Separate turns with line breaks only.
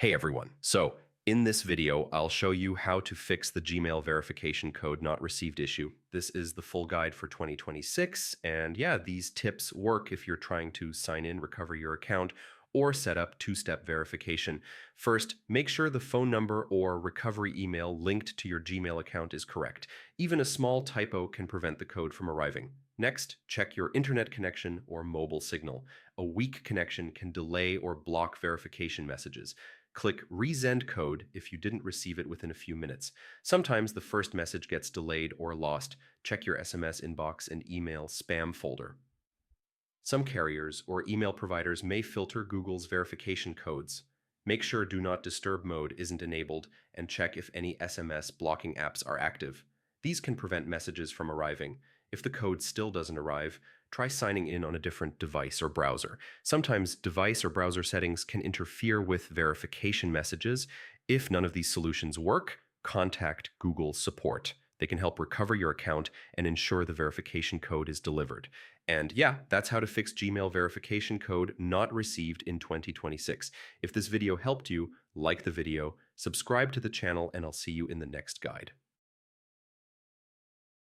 Hey everyone. So, in this video, I'll show you how to fix the Gmail verification code not received issue. This is the full guide for 2026, and yeah, these tips work if you're trying to sign in, recover your account, or set up two-step verification. First, make sure the phone number or recovery email linked to your Gmail account is correct. Even a small typo can prevent the code from arriving. Next, check your internet connection or mobile signal. A weak connection can delay or block verification messages. Click Resend Code if you didn't receive it within a few minutes. Sometimes the first message gets delayed or lost. Check your SMS inbox and email spam folder. Some carriers or email providers may filter Google's verification codes. Make sure Do Not Disturb mode isn't enabled and check if any SMS blocking apps are active. These can prevent messages from arriving. If the code still doesn't arrive, try signing in on a different device or browser. Sometimes device or browser settings can interfere with verification messages. If none of these solutions work, contact Google support. They can help recover your account and ensure the verification code is delivered. And yeah, that's how to fix Gmail verification code not received in 2026. If this video helped you, like the video, subscribe to the channel, and I'll see you in the next guide.